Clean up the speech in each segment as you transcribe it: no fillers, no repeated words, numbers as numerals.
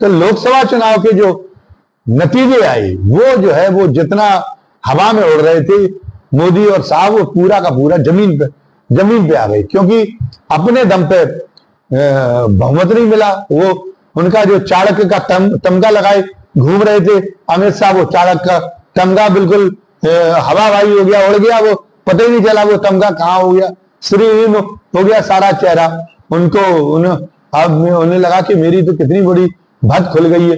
तो लोकसभा चुनाव के जो नतीजे आए वो जो है वो जितना हवा में उड़ रहे थे मोदी और साहब वो पूरा का पूरा जमीन पे आ गए, क्योंकि अपने दम पे बहुमत नहीं मिला। वो उनका जो चाणक्य का तमगा लगाए घूम रहे थे अमित शाह, वो चाणक्य का तमगा बिल्कुल हवाबाजी हो गया, उड़ गया, वो पता ही नहीं चला वो तमगा कहाँ हो गया, श्रीहीन हो गया सारा चेहरा। अब उन्हें लगा कि मेरी तो कितनी बड़ी भद खुल गई है।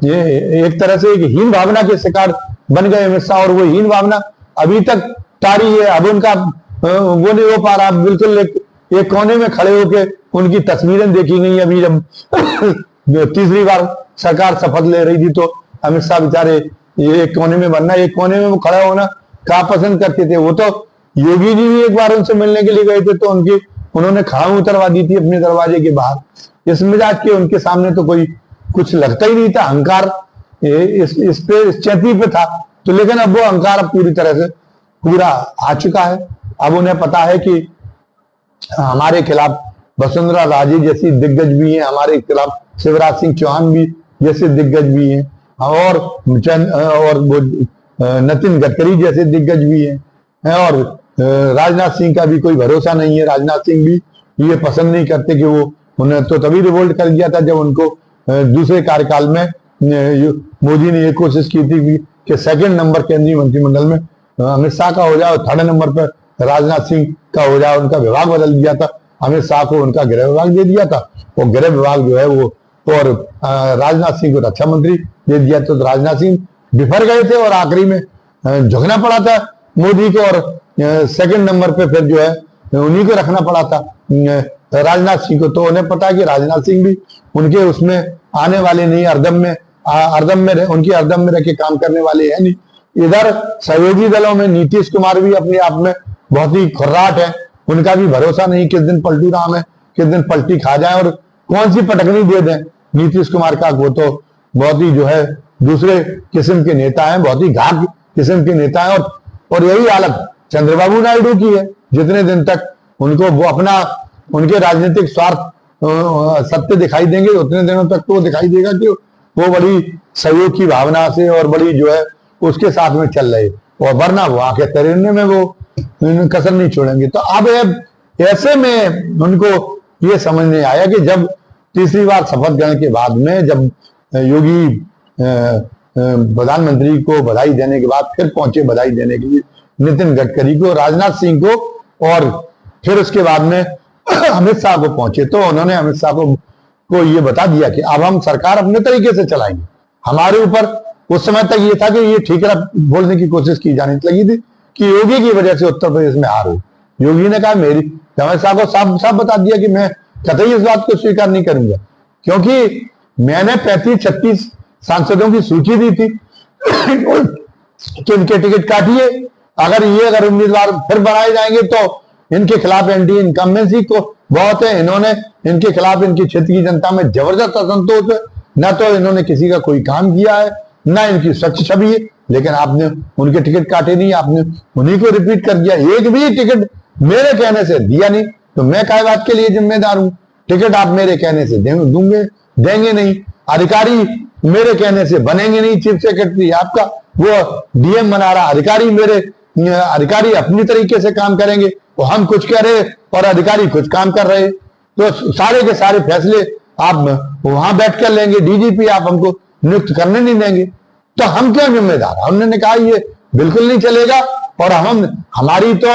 ये एक तरह से एक हीन भावना के शिकार बन गए अमित शाह, और वो हीन भावना अभी तक तारी है। अब उनका वो नहीं हो पा रहा, बिल्कुल एक कोने में खड़े होके उनकी तस्वीरें देखी गई। अभी जब तीसरी बार सरकार शपथ ले रही थी तो अमित शाह बेचारे ये एक कोने में बनना, एक कोने में वो खड़ा होना कहा पसंद करते थे। वो तो योगी जी भी एक बार उनसे मिलने के लिए गए थे तो उन्होंने खाम उतरवा दी थी अपने दरवाजे के बाहर। इस मिजाज के उनके सामने तो कोई कुछ लगता ही नहीं था, अहंकार इस चैती पे था। तो लेकिन अब वो अहंकार पूरी तरह से पूरा आ चुका है। अब उन्हें पता है कि हमारे खिलाफ वसुंधरा राजे जैसी दिग्गज भी हैं, हमारे खिलाफ शिवराज सिंह चौहान भी जैसे दिग्गज भी हैं, और वो नितिन गडकरी जैसे दिग्गज भी हैं, और राजनाथ सिंह का भी कोई भरोसा नहीं है। राजनाथ सिंह भी ये पसंद नहीं करते कि वो, उन्हें तो तभी रिवोल्ट कर दिया था जब उनको दूसरे कार्यकाल में मोदी ने ये कोशिश की थी कि सेकंड नंबर केंद्रीय मंत्रिमंडल में अमित शाह का हो जाए, थर्ड नंबर पर राजनाथ सिंह का हो जाए। उनका विभाग बदल दिया था, अमित शाह को उनका गृह विभाग दे दिया था, वो गृह विभाग जो है वो, और राजनाथ सिंह को रक्षा मंत्री दे दिया। तो राजनाथ सिंह बिफर गए थे और आखिरी में झुकना पड़ा था मोदी को, और सेकंड नंबर पे फिर जो है उन्हीं को रखना पड़ा था राजनाथ सिंह को। तो उन्हें पता है कि राजनाथ सिंह भी उनके उसमें आने वाले नहीं, उनकी अर्दम में रह के काम करने वाले हैं नहीं। इधर सहयोगी दलों में नीतीश कुमार भी अपने आप में बहुत ही खुर्राट है, उनका भी भरोसा नहीं किस दिन पलटू राम है, किस दिन पलटी खा जाए और कौन सी पटकनी दे दें नीतीश कुमार का। वो तो बहुत ही जो है दूसरे किस्म के नेता हैं, बहुत ही घाट किस्म के नेता हैं। और यही हालत चंद्रबाबू नायडू की है। जितने दिन तक उनको वो अपना उनके राजनीतिक स्वार्थ सत्य दिखाई देंगे, उतने दिनों तक तो वो दिखाई देगा कि वो बड़ी सहयोग की भावना से और बड़ी जो है उसके साथ में चल रहे, और वरना वो आके तैरने में वो कसर नहीं छोड़ेंगे। तो अब ऐसे में उनको ये समझ नहीं आया कि जब तीसरी बार शपथ ग्रहण के बाद में जब योगी प्रधानमंत्री को बधाई देने के बाद फिर पहुंचे बधाई देने के लिए नितिन गडकरी को, राजनाथ सिंह को, और फिर उसके बाद में अमित शाह को पहुंचे, तो उन्होंने अमित शाह को ये बता दिया कि अब हम सरकार अपने तरीके से चलाएंगे। हमारे ऊपर उस समय तक ये था कि ये ठीक है बोलने की कोशिश की जाने लगी थी कि योगी की वजह से उत्तर प्रदेश में हार हो। योगी ने कहा अमित शाह को साफ बता दिया कि मैं कतई इस बात को स्वीकार नहीं करूंगा, क्योंकि मैंने 35-36 सांसदों की सूची दी थी कि इनके टिकट काटिए, अगर उम्मीदवार फिर बनाए जाएंगे तो इनके खिलाफ एंटी इनकम्बेंसी को बहुत है, इनके खिलाफ इनकी क्षेत्र की जनता में जबरदस्त असंतोष है, न तो इन्होंने किसी का कोई काम किया है, न इनकी स्वच्छ छवि है। लेकिन आपने उनके टिकट काटे नहीं, आपने उन्हीं को रिपीट कर दिया। एक भी टिकट मेरे कहने से दिया नहीं, तो मैं काय बात के लिए जिम्मेदार हूं। टिकट आप मेरे कहने से देंगे नहीं, अधिकारी मेरे कहने से बनेंगे नहीं, चीफ सेक्रेटरी आपका वो डीएम बना रहा, अधिकारी अपनी तरीके से काम करेंगे, तो हम कुछ कह रहे और अधिकारी कुछ काम कर रहे, तो सारे के सारे फैसले आप वहां बैठ कर लेंगे, डीजीपी आप हमको नियुक्त करने नहीं देंगे, तो हम क्यों जिम्मेदार। हमने कहा ये बिल्कुल नहीं चलेगा, और हमारी तो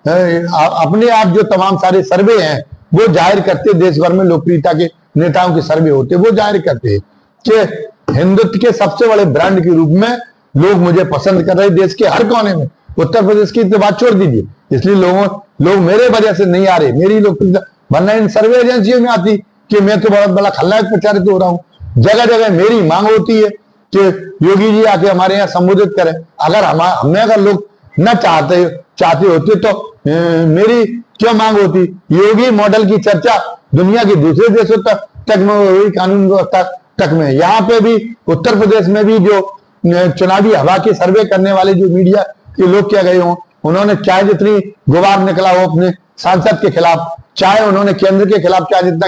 अपने आप जो तमाम सारे सर्वे हैं वो जाहिर करते, देश भर में लोकप्रियता के नेताओं के सर्वे होते, वो जाहिर करते कि हिंदुत्व के सबसे बड़े ब्रांड के रूप में लोग मुझे पसंद कर रहे, देश के हर कोने में। उत्तर प्रदेश की तो बात छोड़ दीजिए, इसलिए लोग मेरे वजह से नहीं आ रहे, मेरी लोकप्रियता, वरना इन सर्वे एजेंसियों में आती कि मैं तो बहुत बड़ा खलनायक प्रचारित हो रहा हूं। जगह जगह मेरी मांग होती है कि योगी जी आके हमारे यहाँ संबोधित करें। अगर लोग न चाहते होते तो मेरी क्यों मांग होती। योगी मॉडल की चर्चा दुनिया के दूसरे देशों तक में हुई, कानून व्यवस्था तक में। यहाँ पे भी उत्तर प्रदेश में भी जो चुनावी हवा के सर्वे करने वाले जो मीडिया के लोग क्या गए हों, उन्होंने चाहे जितनी गुबार निकला हो अपने सांसद के खिलाफ, चाहे उन्होंने केंद्र के खिलाफ चाहे जितना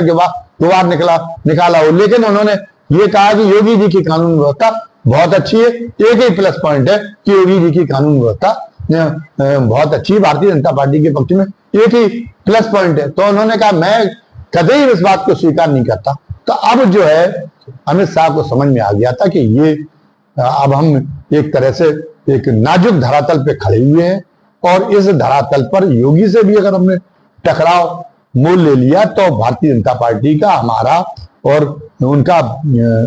बार निकाला हो, लेकिन उन्होंने ये कहा कि योगी जी की कानून व्यवस्था बहुत अच्छी है। एक ही प्लस पॉइंट है कि योगी जी की कानून व्यवस्था बहुत अच्छी है, भारतीय जनता पार्टी के पक्ष में एक ही प्लस पॉइंट है। तो उन्होंने कहा मैं कभी इस बात को स्वीकार नहीं करता। तो अब जो है अमित शाह को समझ में आ गया था कि ये अब हम एक तरह से एक नाजुक धरातल पे खड़े हुए हैं, और इस धरातल पर योगी से भी अगर हमने टकराव मोल ले लिया तो भारतीय जनता पार्टी का, हमारा और उनका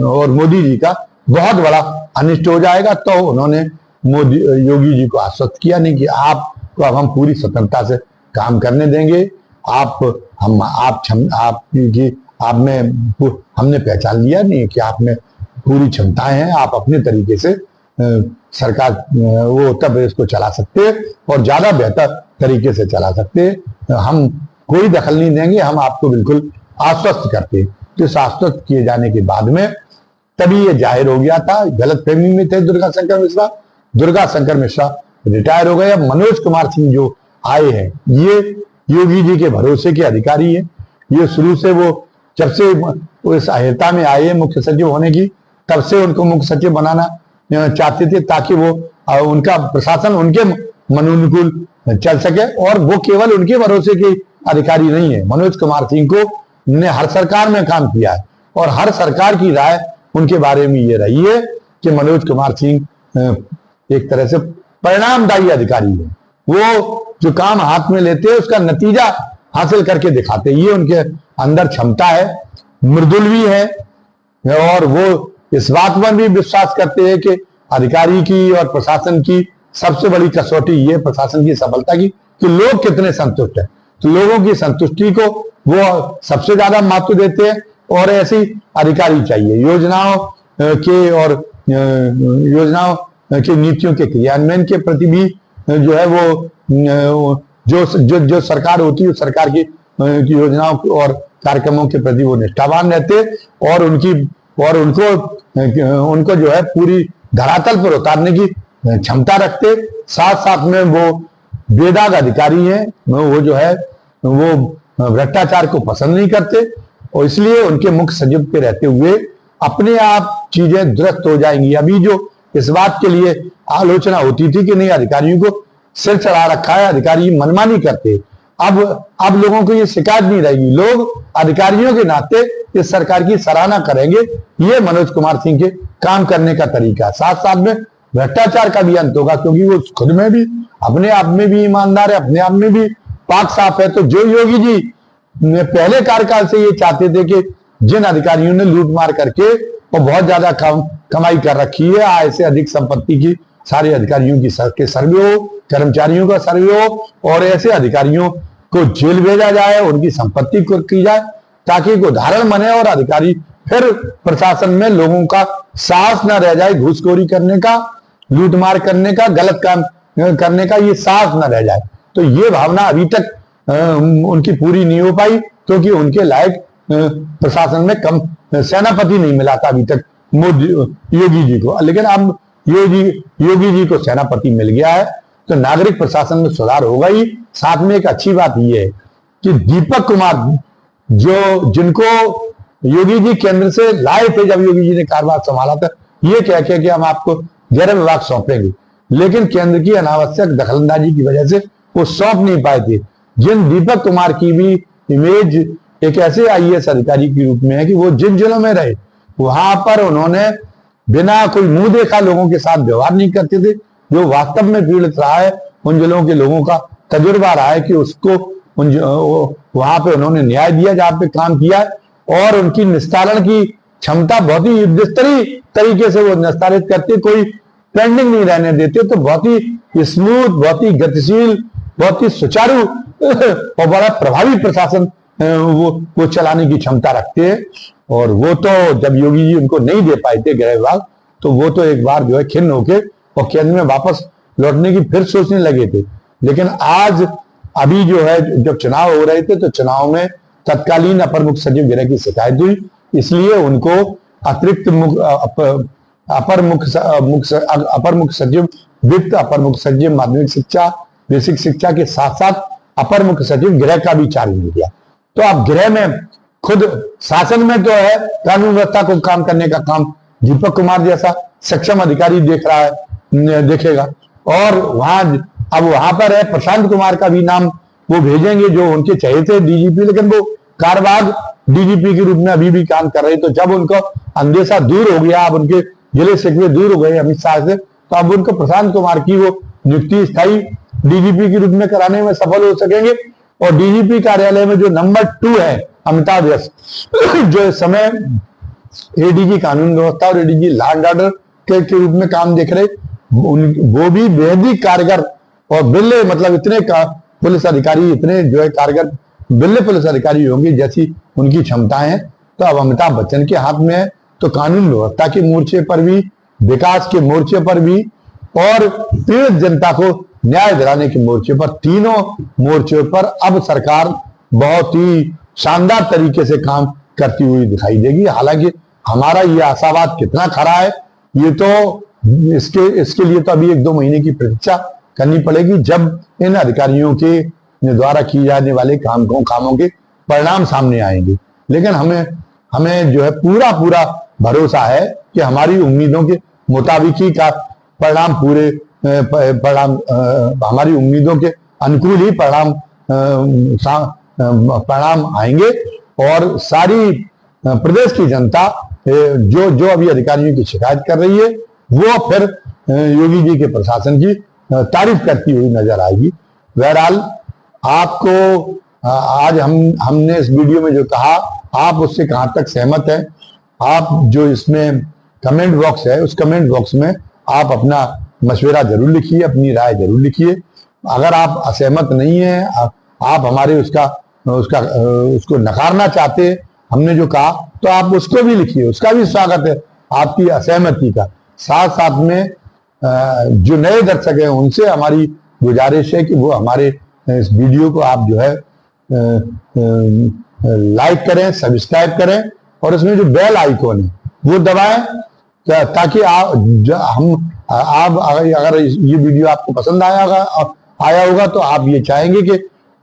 और मोदी जी का बहुत बड़ा अनिष्ट हो जाएगा। तो उन्होंने योगी जी को आश्वस्त किया नहीं कि आपको अब हम पूरी स्वतंत्रता से काम करने देंगे, आप में हमने पहचान लिया नहीं कि आप में पूरी क्षमताएं हैं, आप अपने तरीके से सरकार वो उत्तर प्रदेश को चला सकते हैं और ज्यादा बेहतर तरीके से चला सकते हैं, हम कोई दखल नहीं देंगे, हम आपको बिल्कुल आश्वस्त करते हैं। तो इस आश्वस्त किए जाने के बाद में तभी ये जाहिर हो गया था, गलतफहमी में थे दुर्गा शंकर मिश्रा रिटायर हो गए। अब मनोज कुमार सिंह जो आए हैं, ये योगी जी के भरोसे के अधिकारी हैं। ये शुरू से वो जब से वो इस अहिर्ता में आए मुख्य सचिव होने की, तब से उनको मुख्य सचिव बनाना चाहते थे ताकि वो उनका प्रशासन उनके मनानुकूल चल सके। और वो केवल उनके भरोसे के अधिकारी नहीं है, मनोज कुमार सिंह को ने हर सरकार में काम किया है और हर सरकार की राय उनके बारे में ये रही है कि मनोज कुमार सिंह एक तरह से परिणामदायी अधिकारी है। वो जो काम हाथ में लेते हैं उसका नतीजा हासिल करके दिखाते हैं, ये उनके अंदर क्षमता है। मृदुल भी है और वो इस बात पर भी विश्वास करते हैं कि अधिकारी की और प्रशासन की सबसे बड़ी कसौटी ये प्रशासन की सफलता की कि लोग कितने संतुष्ट हैं। तो लोगों की संतुष्टि को वो सबसे ज्यादा महत्व देते हैं और ऐसी अधिकारी चाहिए। योजनाओं के नीतियों के क्रियान्वयन के प्रति भी जो है वो जो सरकार होती है उस सरकार की योजनाओं और कार्यक्रमों के प्रति वो निष्ठावान रहते और उनको जो है पूरी धरातल पर उतारने की क्षमता रखते। साथ साथ में वो बेदाग अधिकारी हैं, वो जो है वो भ्रष्टाचार को पसंद नहीं करते और इसलिए उनके मुख्य सचिव पे रहते हुए अपने आप चीजें दुरुस्त हो जाएंगी। अभी जो इस बात के लिए आलोचना होती थी कि नहीं अधिकारियों को सिर चढ़ा रखा है, अधिकारी मनमानी करते, अब लोगों को ये शिकायत नहीं रहेगी, लोग अधिकारियों के नाते इस सरकार की सराहना करेंगे। ये मनोज कुमार सिंह के काम करने का तरीका। साथ साथ में भ्रष्टाचार का भी अंत होगा क्योंकि वो खुद में भी अपने आप में भी ईमानदार है, अपने आप में भी पाक साफ है। तो जो योगी जी पहले कार्यकाल से ये चाहते थे कि जिन अधिकारियों ने लूट मार करके और बहुत ज्यादा कमाई कर रखी है, आय से अधिक संपत्ति की सारे अधिकारियों की सर्वे हो, कर्मचारियों का सर्वे हो और ऐसे अधिकारियों को जेल भेजा जाए, उनकी संपत्ति को की जाए ताकि एक उदाहरण बने और अधिकारी फिर प्रशासन में लोगों का साहस न रह जाए घूसखोरी करने का, लूटमार करने का, गलत काम करने का ये साहस न रह जाए। तो ये भावना अभी तक उनकी पूरी नहीं हो पाई क्योंकि उनके लायक प्रशासन में कम सेनापति नहीं मिला था अभी तक योगी जी को, लेकिन अब योगी जी को सेनापति मिल गया है तो नागरिक प्रशासन में सुधार होगा ही। साथ में एक अच्छी बात यह है कि दीपक कुमार जिनको योगी जी केंद्र से लाए थे जब योगी जी ने कार्यभार संभाला था, ये कह के कि हम आपको गृह विभाग सौंपेंगे, लेकिन केंद्र की अनावश्यक दखलंदाजी की वजह से वो सौंप नहीं पाए थे। जिन दीपक कुमार की भी इमेज एक ऐसे आईएएस अधिकारी के रूप में है कि वो जिन जिलों में रहे वहां पर उन्होंने बिना कोई मुंह देखा लोगों के साथ व्यवहार नहीं करते थे। जो वास्तव में पीड़ित रहा है उन जिलों के लोगों का तजुर्बा रहा है कि उसको वहां पे उन्होंने न्याय दिया जहां पे काम किया और उनकी निस्तारण की क्षमता बहुत ही युद्धस्तरीय तरीके से वो निस्तारित करते, कोई पेंडिंग नहीं रहने देते। तो बहुत ही स्मूथ, बहुत ही गतिशील, बहुत ही सुचारू और बड़ा प्रभावी प्रशासन वो चलाने की क्षमता रखते हैं। और वो तो जब योगी जी उनको नहीं दे पाए थे गृह विभाग तो वो तो एक बार जो है खिन्न होके और केंद्र में वापस लौटने की फिर सोचने लगे थे। लेकिन आज अभी जो है जब चुनाव हो रहे थे तो चुनाव में तत्कालीन अपर मुख्य सचिव गृह की शिकायत हुई, इसलिए उनको अतिरिक्त अपर मुख्य सचिव वित्त, अपर मुख्य सचिव माध्यमिक शिक्षा, बेसिक शिक्षा के साथ साथ अपर मुख्य सचिव गृह का भी चार्ज मिल गया। तो अब गृह में खुद शासन में तो है, कानून व्यवस्था को काम करने का काम दीपक कुमार जैसा सक्षम अधिकारी देख रहा है, देखेगा। और वहां पर है प्रशांत कुमार का भी नाम वो भेजेंगे, जो उनके चहेते डीजीपी, लेकिन वो कारवाग डीजीपी के रूप में अभी भी काम कर रहे। तो जब उनका अंदेशा दूर हो गया, अब उनके जिले शिकवे दूर हो गए अमित शाह से, तो अब उनको प्रशांत कुमार की वो नियुक्ति स्थायी डीजीपी के रूप में कराने में सफल हो सकेंगे। और डीजीपी कार्यालय में जो नंबर 2 है अमिताभ यश, जो इस समय एडीजी कानून व्यवस्था और एडीजी लॉ एंड ऑर्डर के रूप में काम देख रहे, वो भी बेहद ही कारगर और बिल्ले, मतलब इतने पुलिस अधिकारी, इतने जो है कारगर बिल्ले पुलिस अधिकारी होंगे जैसी उनकी क्षमताएं हैं। तो अब अमिताभ बच्चन के हाथ में है, तो कानून व्यवस्था के मोर्चे पर भी, विकास के मोर्चे पर भी और पीड़ित जनता को न्याय दिलाने के मोर्चे पर, तीनों मोर्चों पर अब सरकार बहुत ही शानदार तरीके से काम करती हुई दिखाई देगी। हालांकि हमारा ये आशावाद कितना खरा है, ये तो इसके लिए तो अभी 1-2 महीने की प्रतीक्षा करनी पड़ेगी, जब इन अधिकारियों के द्वारा किए जाने वाले कामों के परिणाम सामने आएंगे। लेकिन हमें जो है पूरा भरोसा है कि हमारी उम्मीदों के मुताबिक ही का परिणाम हमारी उम्मीदों के अनुकूल ही परिणाम आएंगे। और सारी प्रदेश की जनता जो अभी अधिकारियों की शिकायत कर रही है, वो फिर योगी जी के प्रशासन की तारीफ करती हुई नजर आएगी। बहरहाल आपको आज हमने इस वीडियो में जो कहा, आप उससे कहां तक सहमत हैं? आप जो इसमें कमेंट बॉक्स है, उस कमेंट बॉक्स में आप अपना मशवरा जरूर लिखिए, अपनी राय जरूर लिखिए। अगर आप असहमत नहीं है, आप हमारे उसको नकारना चाहते हैं हमने जो कहा, तो आप उसको भी लिखिए, उसका भी स्वागत है आपकी असहमति का। साथ साथ में जो नए दर्शक हैं उनसे हमारी गुजारिश है कि वो हमारे इस वीडियो को आप जो है लाइक करें, सब्सक्राइब करें और इसमें जो बेल आइकॉन है वो दबाएं, ताकि अगर ये वीडियो आपको पसंद आया होगा तो आप ये चाहेंगे कि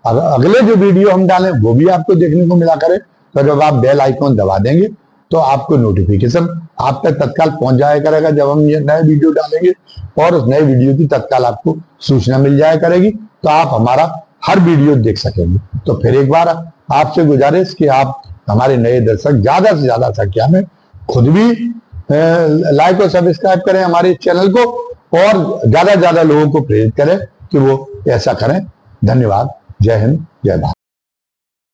अगले जो वीडियो हम डालें वो भी आपको देखने को मिला करे। तो जब आप बेल आइकॉन दबा देंगे तो आपको नोटिफिकेशन आप तक तत्काल पहुंच जाया करेगा जब हम ये नए वीडियो डालेंगे, और उस नए वीडियो की तत्काल आपको सूचना मिल जाया करेगी, तो आप हमारा हर वीडियो देख सकेंगे। तो फिर एक बार आपसे गुजारिश कि आप हमारे नए दर्शक ज्यादा से ज्यादा संख्या में खुद भी लाइक और सब्सक्राइब करें हमारे चैनल को, और ज्यादा से ज्यादा लोगों को प्रेरित करें कि वो ऐसा करें। धन्यवाद। जय हिंद, जय भारत।